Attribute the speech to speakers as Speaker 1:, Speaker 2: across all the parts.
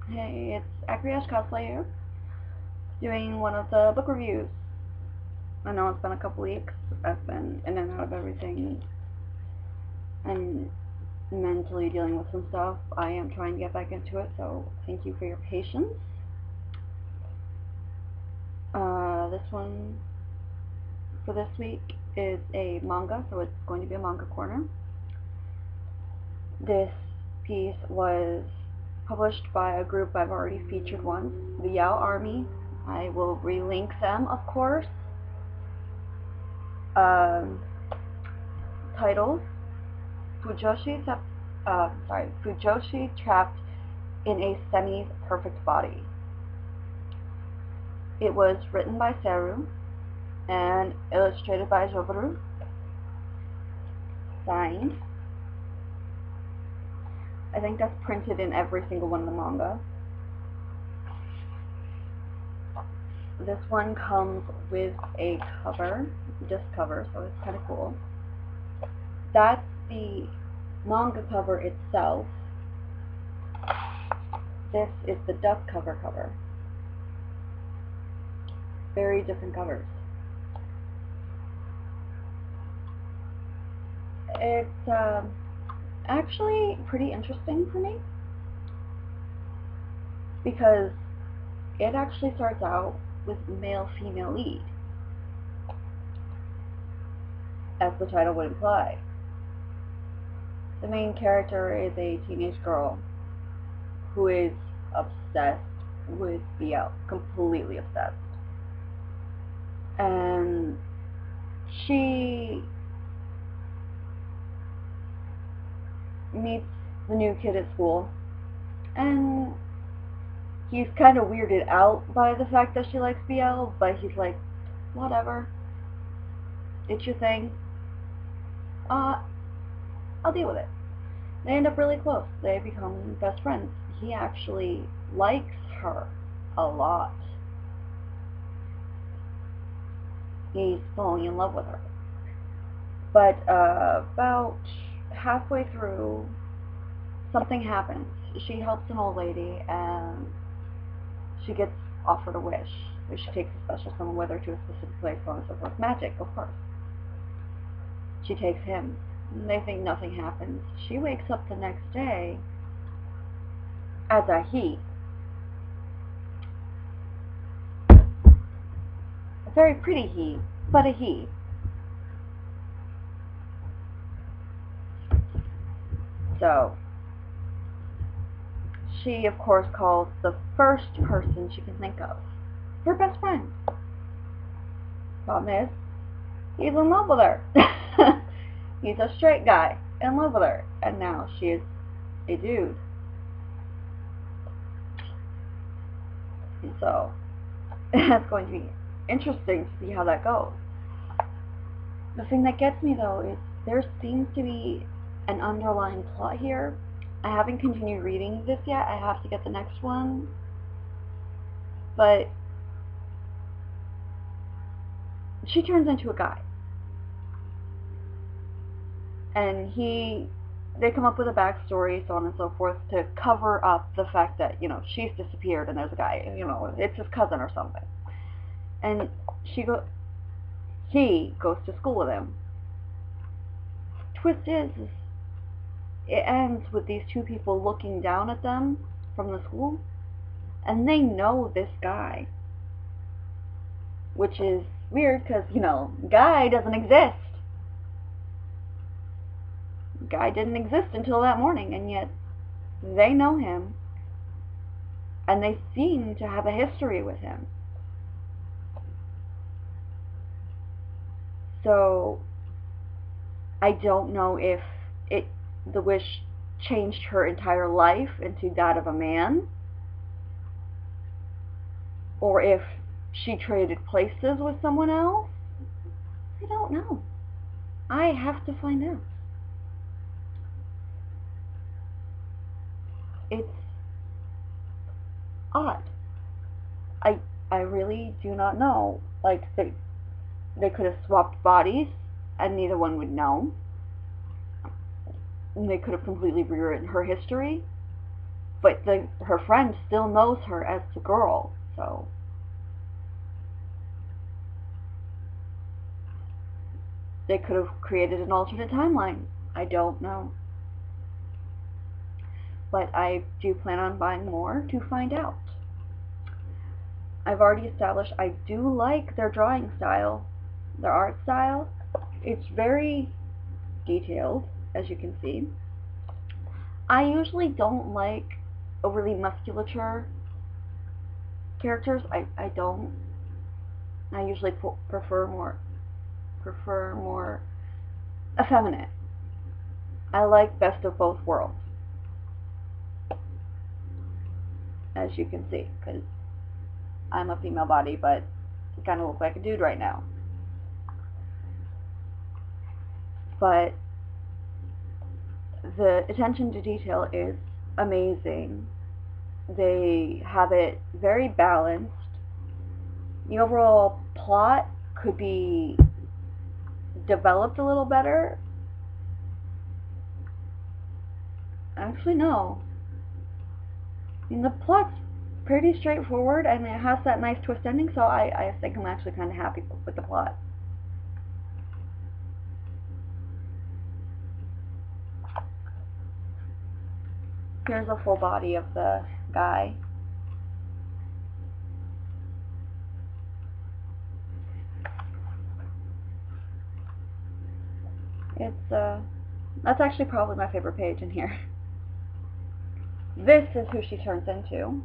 Speaker 1: Hey, it's Akriash Cosplay here, doing one of the book reviews. I know it's been a couple weeks. I've been in and out of everything and mentally dealing with some stuff. I am trying to get back into it, so thank you for your patience. This one for this week is a manga, so it's going to be a Manga Corner. This piece was published by a group I've already featured once, the Yaoi Army. I will relink them, of course. Um, Title Fujoshi trapped in a Seme's perfect body. It was written by Seru and illustrated by Joberu. Signed. I think that's printed in every single one of the manga. This one comes with a cover, disc cover, so it's kind of cool. That's the manga cover itself. This is the duck cover. Very different covers. It's actually pretty interesting for me because it actually starts out with male-female lead, as the title would imply. The main character is a teenage girl who is obsessed with BL, completely obsessed. And she meets the new kid at school, and he's kind of weirded out by the fact that she likes BL, but he's like, whatever, it's your thing. I'll deal with it. They end up really close. They become best friends. He actually likes her a lot. He's falling in love with her. But about halfway through, something happens. She helps an old lady, and she gets offered a wish. She takes a special someone with her to a specific place, so on and so forth. Magic, of course. She takes him. They think nothing happens. She wakes up the next day as a he. A very pretty he, but a he. So, she, of course, calls the first person she can think of her best friend. Problem is, he's in love with her. He's a straight guy in love with her, and now she is a dude. And so, it's going to be interesting to see how that goes. The thing that gets me, though, is there seems to be an underlying plot here. I haven't continued reading this yet. I have to get the next one. But she turns into a guy. And they come up with a backstory, so on and so forth, to cover up the fact that, she's disappeared and there's a guy, it's his cousin or something. And he goes to school with him. Twist is it ends with these two people looking down at them from the school, and they know this guy. Which is weird because, guy doesn't exist. Guy didn't exist until that morning, and yet they know him, and they seem to have a history with him. So I don't know if the wish changed her entire life into that of a man, or if she traded places with someone else. I don't know. I have to find out. It's odd. I really do not know. Like, they could have swapped bodies and neither one would know. They could have completely rewritten her history. but her friend still knows her as the girl, so they could have created an alternate timeline. I don't know. But I do plan on buying more to find out. I've already established I do like their drawing style, their art style. It's very detailed, as you can see. I usually don't like overly musculature characters. I don't. I usually prefer more effeminate. I like best of both worlds, as you can see, because I'm a female body, but I kind of look like a dude right now. But the attention to detail is amazing. They have it very balanced. The overall plot could be developed a little better. Actually, no. I mean, the plot's pretty straightforward, and it has that nice twist ending, so I think I'm actually kind of happy with the plot. Here's a full body of the guy. That's actually probably my favorite page in here. This is who she turns into.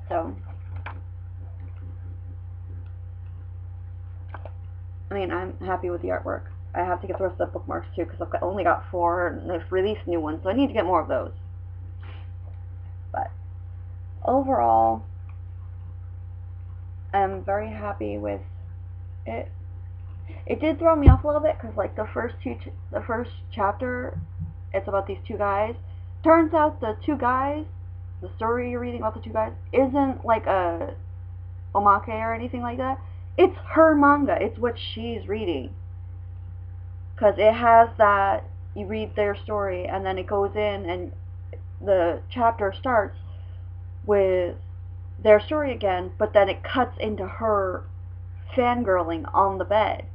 Speaker 1: So, I mean, I'm happy with the artwork. I have to get the rest of the bookmarks too, because I've only got 4, and they've released new ones, so I need to get more of those. But overall, I'm very happy with it. It did throw me off a little bit, because like the first chapter, it's about these 2 guys. Turns out the 2 guys, the story you're reading about the 2 guys, isn't like a omake or anything like that. It's her manga. It's what she's reading. Because it has that, you read their story, and then it goes in, and the chapter starts with their story again, but then it cuts into her fangirling on the bed.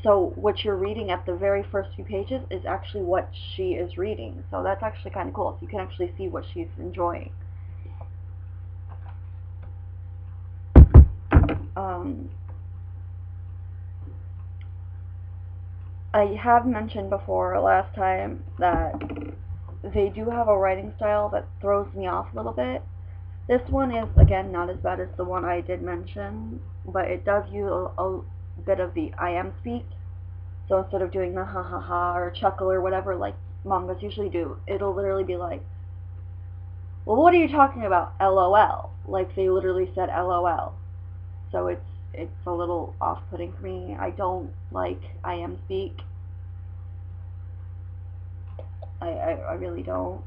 Speaker 1: So what you're reading at the very first few pages is actually what she is reading. So that's actually kind of cool. So you can actually see what she's enjoying. I have mentioned before last time that they do have a writing style that throws me off a little bit. This one is, again, not as bad as the one I did mention, but it does use a bit of the I am speak. So instead of doing the ha ha ha or chuckle or whatever like mangas usually do, it'll literally be like, well, what are you talking about? LOL. Like they literally said LOL. So it's a little off-putting for me. I don't like I am speak. I really don't.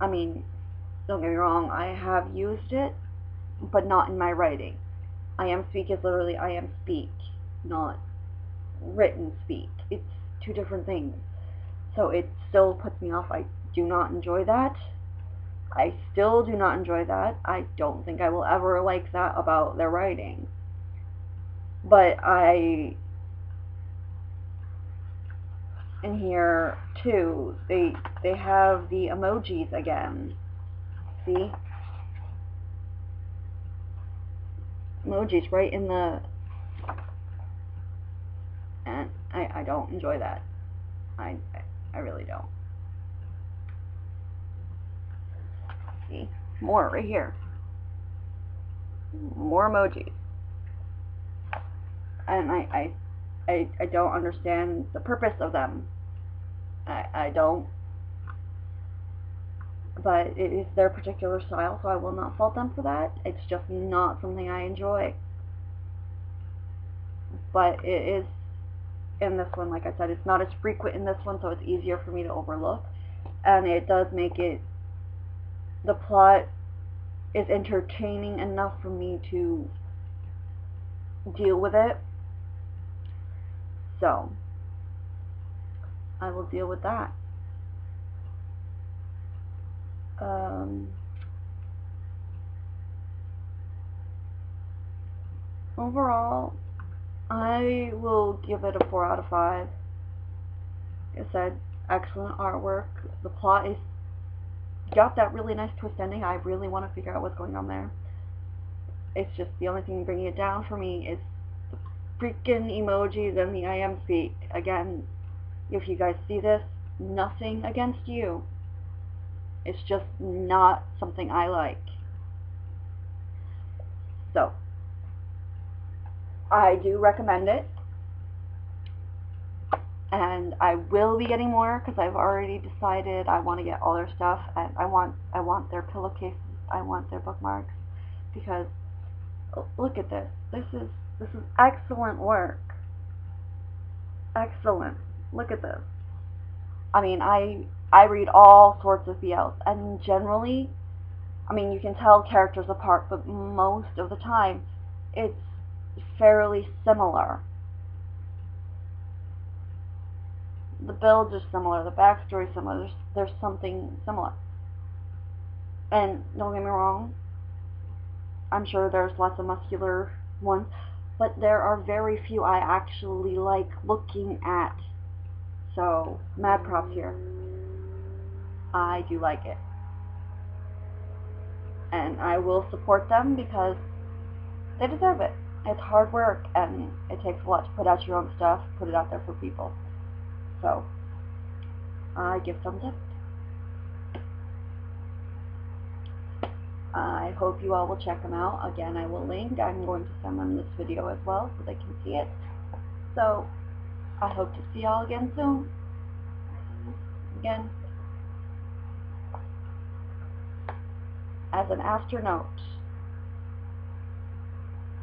Speaker 1: I mean, don't get me wrong, I have used it, but not in my writing. I am speak is literally I am speak, not written speak. It's 2 different things. So it still puts me off. I do not enjoy that. I still do not enjoy that. I don't think I will ever like that about their writing. But in here too, they have the emojis again. See? Emojis right in the, and I don't enjoy that. I really don't. See? More right here. More emojis. And I don't understand the purpose of them. I don't. But it is their particular style, so I will not fault them for that. It's just not something I enjoy. But it is in this one, like I said, it's not as frequent in this one, so it's easier for me to overlook. And it does make it, the plot is entertaining enough for me to deal with it. So, I will deal with that. Overall, I will give it a 4 out of 5. Like I said, excellent artwork. The plot is got that really nice twist ending. I really want to figure out what's going on there. It's just the only thing bringing it down for me is the freaking emojis and the I am speak. Again, if you guys see this, nothing against you. It's just not something I like. So, I do recommend it. And I will be getting more because I've already decided I want to get all their stuff, and I want their pillowcases, I want their bookmarks, because look at this. This is excellent work. Excellent. Look at this. I mean, I read all sorts of BLs, and generally, I mean, you can tell characters apart, but most of the time, it's fairly similar. The builds are similar, the backstory is similar, there's something similar. And don't get me wrong, I'm sure there's lots of muscular ones, but there are very few I actually like looking at. So, mad props here. I do like it. And I will support them because they deserve it. It's hard work, and it takes a lot to put out your own stuff, put it out there for people. So, I give thumbs up. I hope you all will check them out. Again, I will link. I'm going to send them this video as well so they can see it. So, I hope to see y'all again soon. Again, as an astronaut,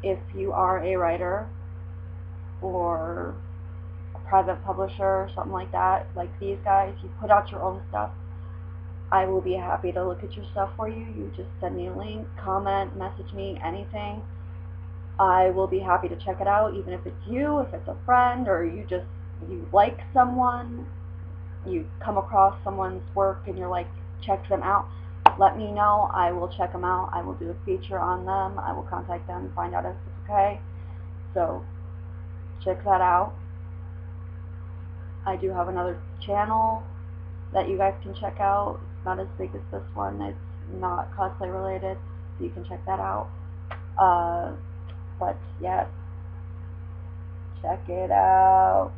Speaker 1: if you are a writer or a private publisher or something like that, like these guys, you put out your own stuff, I will be happy to look at your stuff for you. You just send me a link, comment, message me, anything. I will be happy to check it out, even if it's you, if it's a friend, or you like someone, you come across someone's work and you're like, check them out. Let me know. I will check them out. I will do a feature on them. I will contact them, find out if it's okay. So, check that out. I do have another channel that you guys can check out. It's not as big as this one. It's not cosplay related, so you can check that out. But yes, check it out.